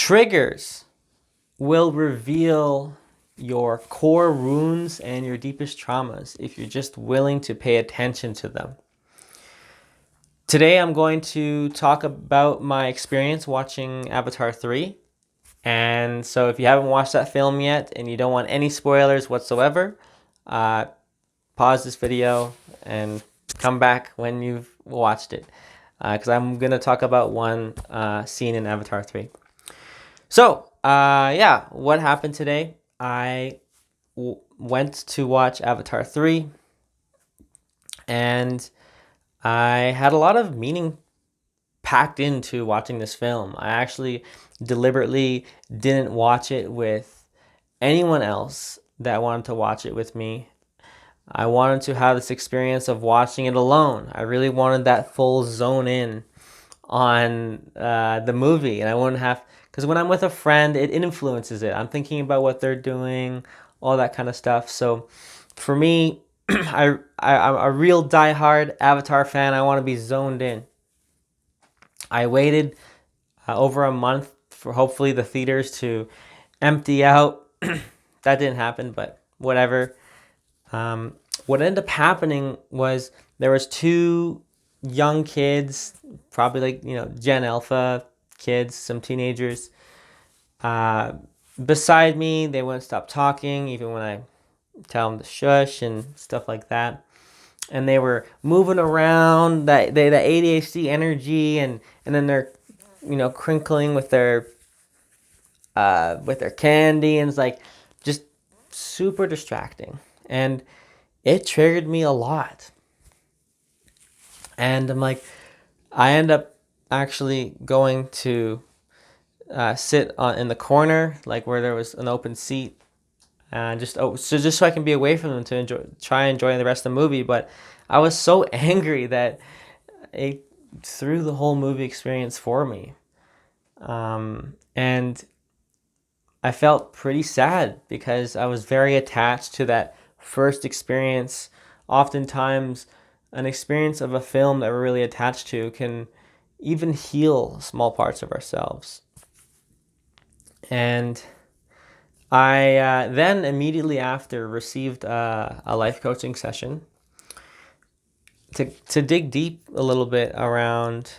Triggers will reveal your core wounds and your deepest traumas if you're just willing to pay attention to them. Today I'm going to talk about my experience watching Avatar 3. And so if you haven't watched that film yet and you don't want any spoilers whatsoever, pause this video and come back when you've watched it. Because I'm going to talk about one scene in Avatar 3. So, what happened today? I went to watch Avatar 3, and I had a lot of meaning packed into watching this film. I actually deliberately didn't watch it with anyone else that wanted to watch it with me. I wanted to have this experience of watching it alone. I really wanted that full zone in on the movie, and I wouldn't have, because when I'm with a friend, it influences it. I'm thinking about what they're doing, all that kind of stuff. So for me, I'm a real diehard Avatar fan. I want to be zoned in. I waited over a month for hopefully the theaters to empty out. That didn't happen, but whatever. What ended up happening was there was two young kids, probably like Gen Alpha kids, some teenagers. Beside me, they wouldn't stop talking, even when I tell them to shush and stuff like that. And they were moving around, that the ADHD energy, and then they're crinkling with their candy, and it's like just super distracting, and it triggered me a lot. And I'm like, I end up actually going to sit in the corner, like where there was an open seat, just so I can be away from them to try enjoying the rest of the movie. But I was so angry that it threw the whole movie experience for me, and I felt pretty sad because I was very attached to that first experience. Oftentimes, an experience of a film that we're really attached to can even heal small parts of ourselves. And I then immediately after received a life coaching session to dig deep a little bit around,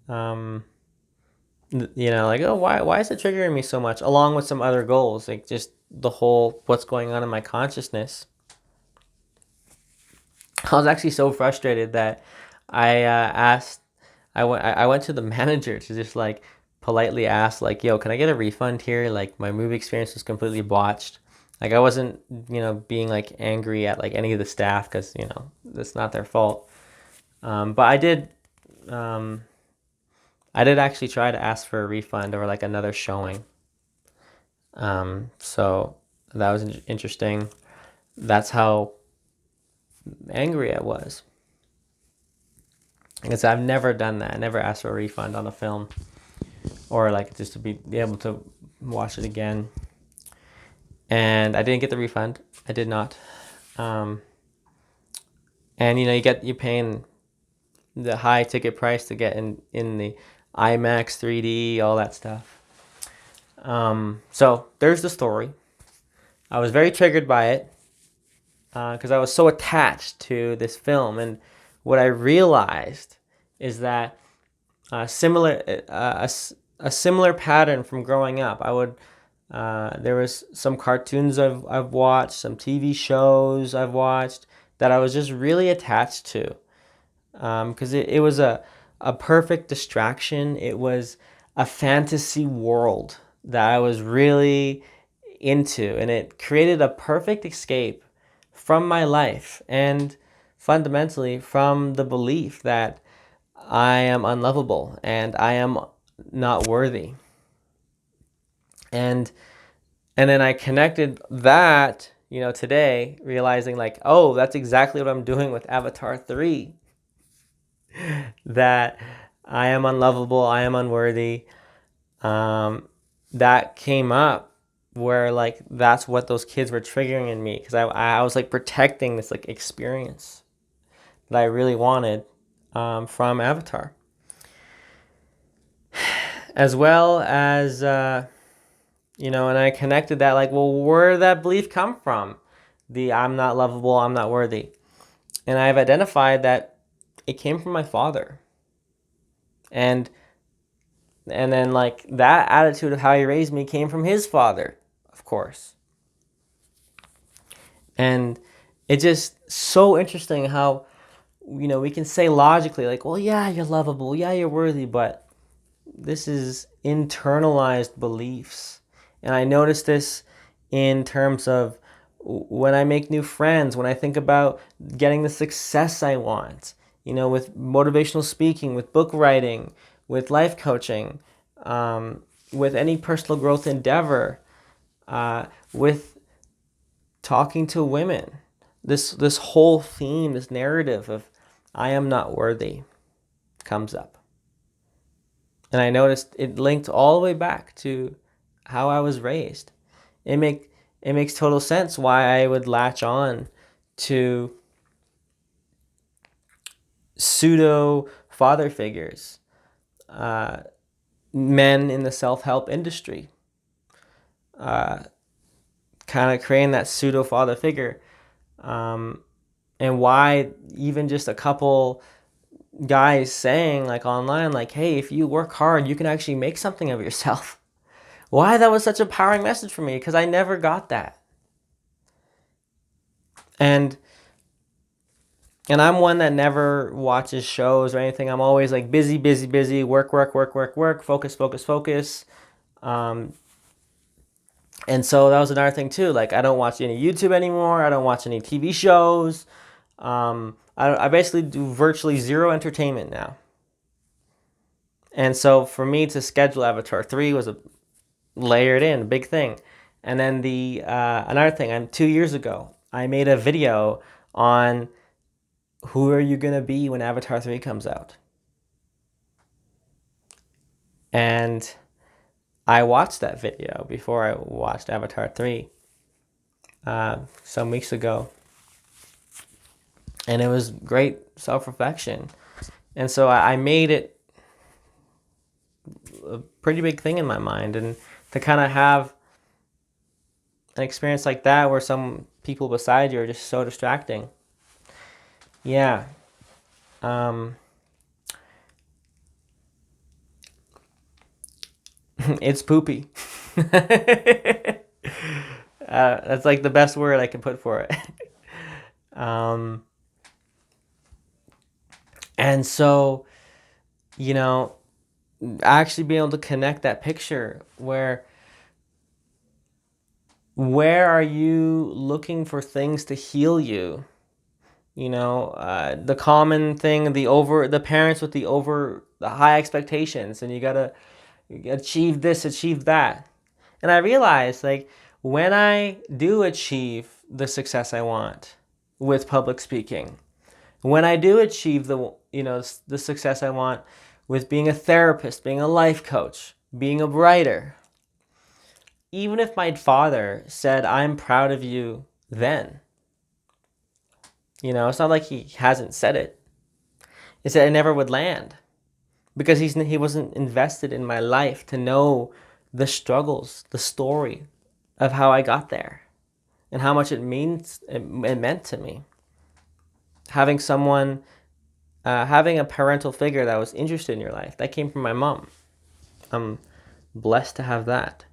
like, oh, why is it triggering me so much, along with some other goals, like just the whole what's going on in my consciousness. I was actually so frustrated that I went to the manager to just like politely ask, like, yo, can I get a refund here? Like, my movie experience was completely botched. Like, I wasn't, being like angry at like any of the staff, because, that's not their fault. But I did actually try to ask for a refund or like another showing. So that was interesting. That's how angry I was. Because I've never done that. I never asked for a refund on a film, or like just to be able to watch it again. And I didn't get the refund. I did not. And you're paying the high ticket price to get in the IMAX 3D, all that stuff. So there's the story. I was very triggered by it because I was so attached to this film, and what I realized is that a similar pattern from growing up. There was some cartoons I've watched, some TV shows I've watched that I was just really attached to, because it was a perfect distraction. It was a fantasy world that I was really into, and it created a perfect escape from my life, and fundamentally from the belief that I am unlovable and I am not worthy. And then I connected that, today, realizing like, oh, that's exactly what I'm doing with Avatar 3. That I am unlovable, I am unworthy. That came up where like that's what those kids were triggering in me, because I was like protecting this like experience that I really wanted from Avatar. as well as, and I connected that, like, well, where did that belief come from? The I'm not lovable, I'm not worthy. And I've identified that it came from my father. And then, like, that attitude of how he raised me came from his father, of course. And it's just so interesting how, we can say logically, like, well, yeah, you're lovable, yeah, you're worthy, but this is internalized beliefs. And I notice this in terms of when I make new friends, when I think about getting the success I want, with motivational speaking, with book writing, with life coaching, with any personal growth endeavor, with talking to women. This whole theme, this narrative of I am not worthy comes up. And I noticed it linked all the way back to how I was raised. It makes total sense why I would latch on to pseudo father figures, men in the self-help industry, kind of creating that pseudo father figure, and why even just a couple guys saying, like, online, like, hey, if you work hard, you can actually make something of yourself. Why that was such a powering message for me, because I never got that. And I'm one that never watches shows or anything. I'm always like busy, busy, busy, work, work, work, work, work, focus, focus, focus. And so that was another thing too. Like, I don't watch any YouTube anymore. I don't watch any TV shows. I basically do virtually zero entertainment now. And so for me to schedule Avatar 3 was a layered in, big thing. And then the another thing, 2 years ago, I made a video on who are you going to be when Avatar 3 comes out. And I watched that video before I watched Avatar 3 some weeks ago. And it was great self-reflection. And so I made it a pretty big thing in my mind. And to kind of have an experience like that where some people beside you are just so distracting. Yeah. It's poopy. That's like the best word I can put for it. And so, actually being able to connect that picture where are you looking for things to heal you? The common thing, the parents with the high expectations, and you gotta achieve this, achieve that. And I realized, like, when I do achieve the success I want with public speaking, when I do achieve the success I want with being a therapist, being a life coach, being a writer, even if my father said, I'm proud of you then, it's not like he hasn't said it. He said it never would land because he wasn't invested in my life to know the struggles, the story of how I got there and how much it meant to me. Having someone, having a parental figure that was interested in your life, that came from my mom. I'm blessed to have that.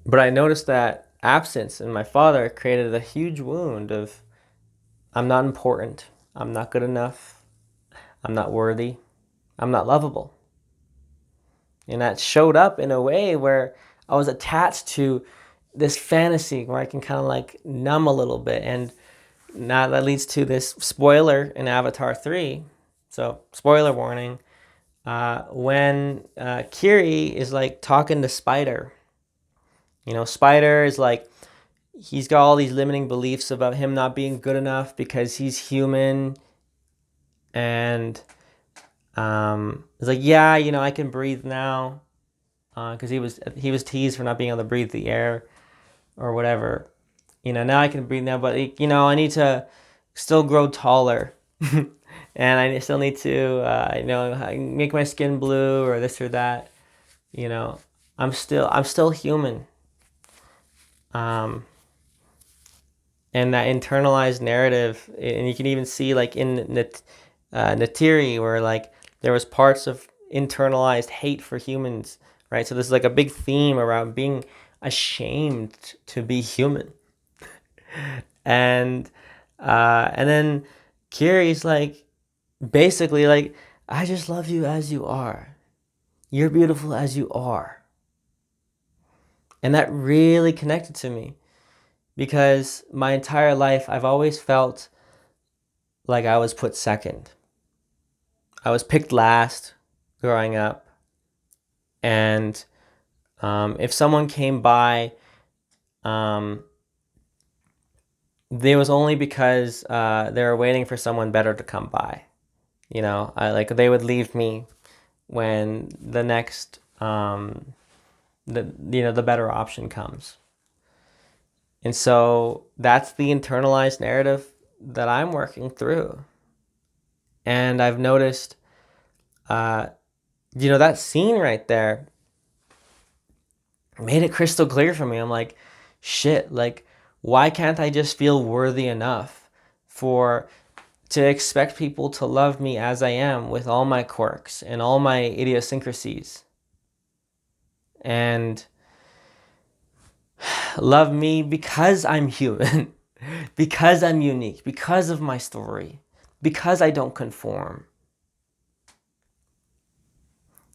But I noticed that absence in my father created a huge wound of I'm not important, I'm not good enough, I'm not worthy, I'm not lovable. And that showed up in a way where I was attached to this fantasy where I can kind of like numb a little bit. And now that leads to this spoiler in Avatar 3. So, spoiler warning. When Kiri is like talking to Spider, Spider is like, he's got all these limiting beliefs about him not being good enough because he's human. And it's like, yeah, I can breathe now. Because he was teased for not being able to breathe the air or whatever. Now I can breathe now, but I need to still grow taller. and I still need to, make my skin blue or this or that. You know, I'm still human. Um, and that internalized narrative, and you can even see like in Natiri, where like there was parts of internalized hate for humans, right? So this is like a big theme around being ashamed to be human. And then Kiri's like basically like, I just love you as you are. You're beautiful as you are. And that really connected to me because my entire life I've always felt like I was put second. I was picked last growing up. And if someone came by, um, they was only because they were waiting for someone better to come by. They would leave me when the next the better option comes. And so that's the internalized narrative that I'm working through. And I've noticed that scene right there made it crystal clear for me. I'm like, shit, like why can't I just feel worthy enough for to expect people to love me as I am with all my quirks and all my idiosyncrasies and love me because I'm human, because I'm unique, because of my story, because I don't conform.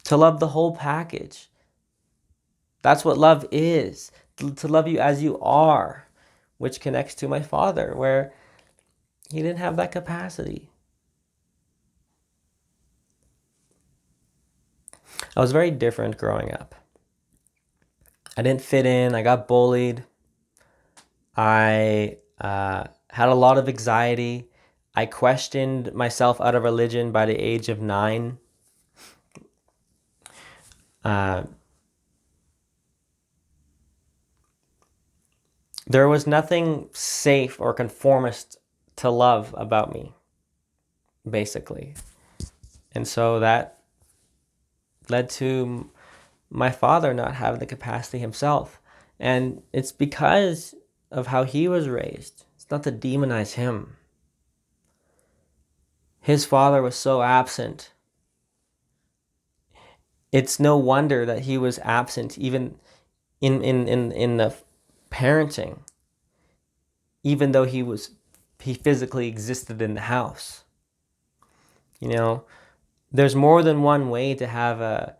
To love the whole package. That's what love is. To love you as you are, which connects to my father, where he didn't have that capacity. I was very different growing up. I didn't fit in. I got bullied. I had a lot of anxiety. I questioned myself out of religion by the age of 9. Uh, there was nothing safe or conformist to love about me, basically. And so that led to my father not having the capacity himself. And it's because of how he was raised. It's not to demonize him. His father was so absent. It's no wonder that he was absent even in the parenting, even though he physically existed in the house. There's more than one way to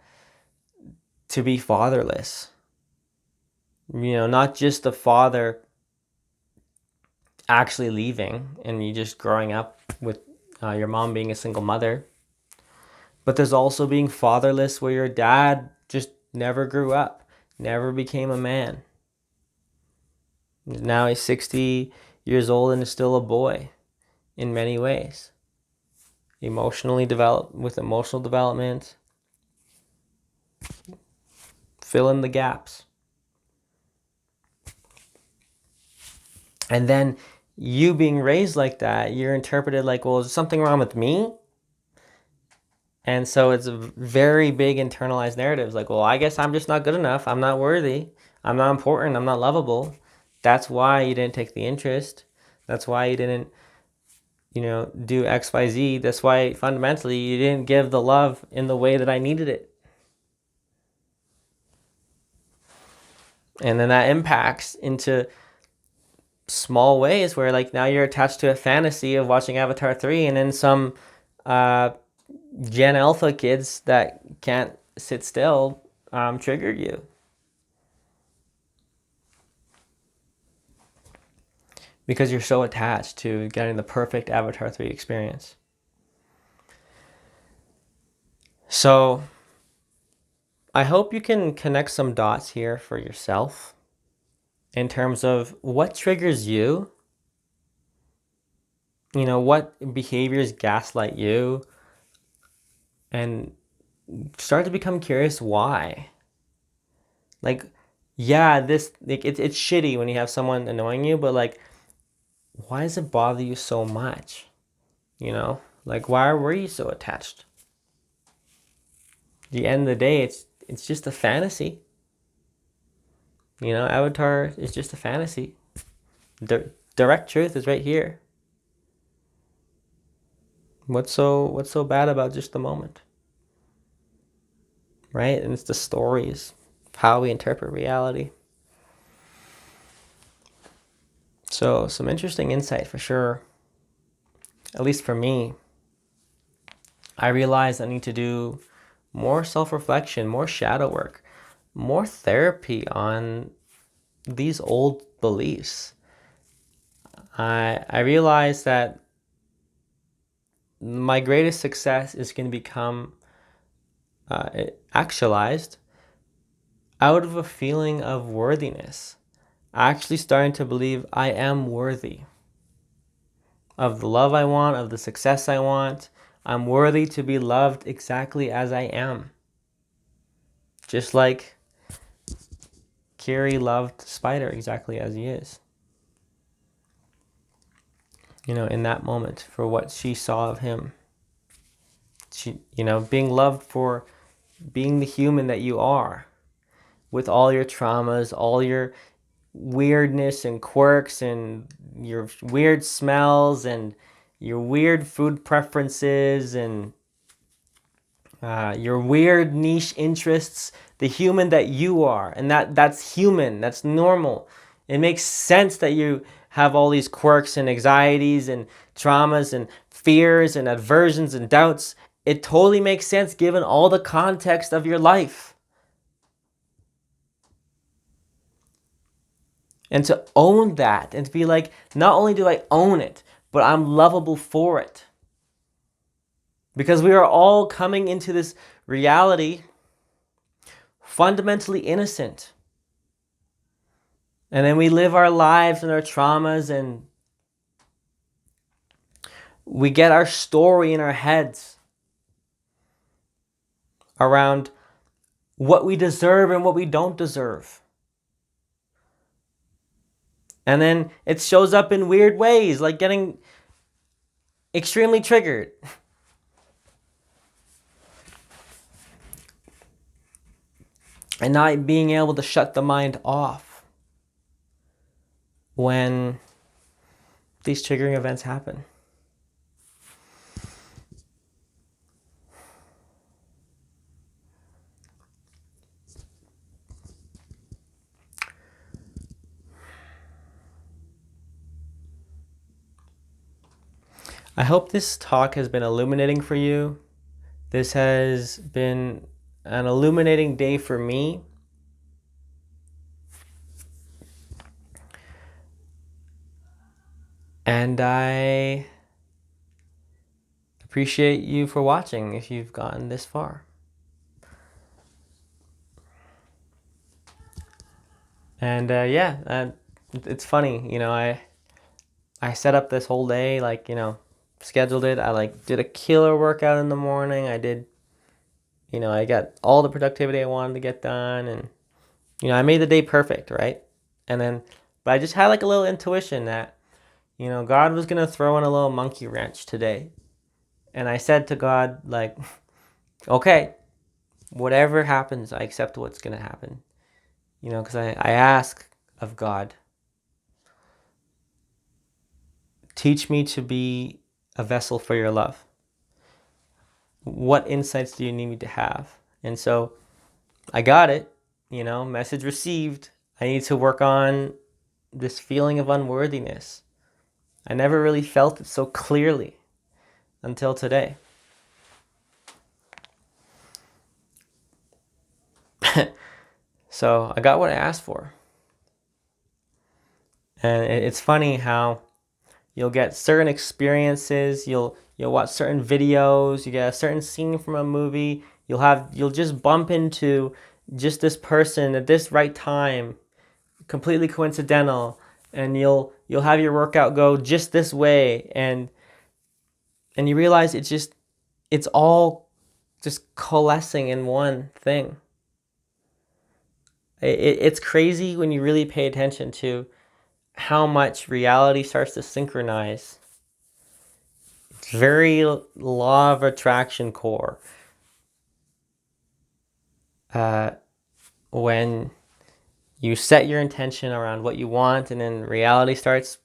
be fatherless. Not just the father actually leaving and you just growing up with your mom being a single mother, but there's also being fatherless where your dad just never grew up, never became a man. Now he's 60 years old and is still a boy in many ways. Emotionally developed, with emotional development, fill in the gaps. And then you being raised like that, you're interpreted like, well, is something wrong with me? And so it's a very big internalized narrative. Like, well, I guess I'm just not good enough. I'm not worthy. I'm not important. I'm not lovable. That's why you didn't take the interest. That's why you didn't, do X, Y, Z. That's why fundamentally you didn't give the love in the way that I needed it. And then that impacts into small ways where like now you're attached to a fantasy of watching Avatar 3 and then some Gen Alpha kids that can't sit still triggered you. Because you're so attached to getting the perfect Avatar 3 experience. So I hope you can connect some dots here for yourself in terms of what triggers you, what behaviors gaslight you, and start to become curious why. Like, yeah, it's shitty when you have someone annoying you, but like, why does it bother you so much? Like, why were you so attached? At the end of the day, it's just a fantasy. You know, Avatar is just a fantasy. Direct truth is right here. What's so bad about just the moment? Right? And it's the stories, how we interpret reality. So some interesting insight for sure. At least for me. I realized I need to do more self-reflection, more shadow work, more therapy on these old beliefs. I realized that my greatest success is going to become actualized out of a feeling of worthiness. Actually starting to believe I am worthy of the love I want, of the success I want. I'm worthy to be loved exactly as I am. Just like Kiri loved Spider exactly as he is. You know, in that moment, for what she saw of him. She, you know, being loved for being the human that you are, with all your traumas, all your weirdness and quirks and your weird smells and your weird food preferences and your weird niche interests, the human that you are. And that's human, that's normal. It makes sense that you have all these quirks and anxieties and traumas and fears and aversions and doubts. It totally makes sense given all the context of your life. And to own that and to be like, not only do I own it, but I'm lovable for it. Because we are all coming into this reality fundamentally innocent. And then we live our lives and our traumas and we get our story in our heads around what we deserve and what we don't deserve. And then it shows up in weird ways, like getting extremely triggered. And not being able to shut the mind off when these triggering events happen. I hope this talk has been illuminating for you. This has been an illuminating day for me. And I appreciate you for watching if you've gotten this far. And it's funny, you know, I set up this whole day, like, you know, scheduled it. I like did a killer workout in the morning. I did, you know, I got all the productivity I wanted to get done, and you know, I made the day perfect, right? And then, but I just had like a little intuition that, you know, God was gonna throw in a little monkey wrench today. And I said to God, like, okay, whatever happens, I accept what's gonna happen. You know, because I ask of God, teach me to be a vessel for your love. What insights do you need me to have? And so I got it, you know, message received. I need to work on this feeling of unworthiness. I never really felt it so clearly until today. So I got what I asked for. And it's funny how you'll get certain experiences, you'll watch certain videos, you get a certain scene from a movie, you'll just bump into just this person at this right time, completely coincidental, and you'll have your workout go just this way, and you realize it's all just coalescing in one thing. It's crazy when you really pay attention to how much reality starts to synchronize very law of attraction core. When you set your intention around what you want, and then reality starts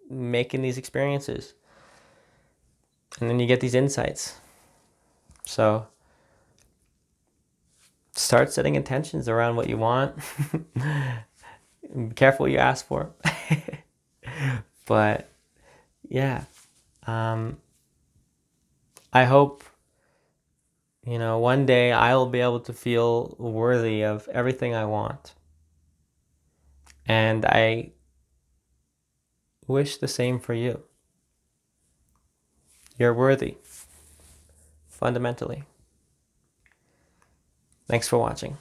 making these experiences, and then you get these insights. So start setting intentions around what you want. Be careful what you ask for. But yeah, I hope, one day I'll be able to feel worthy of everything I want. And I wish the same for you. You're worthy, fundamentally. Thanks for watching.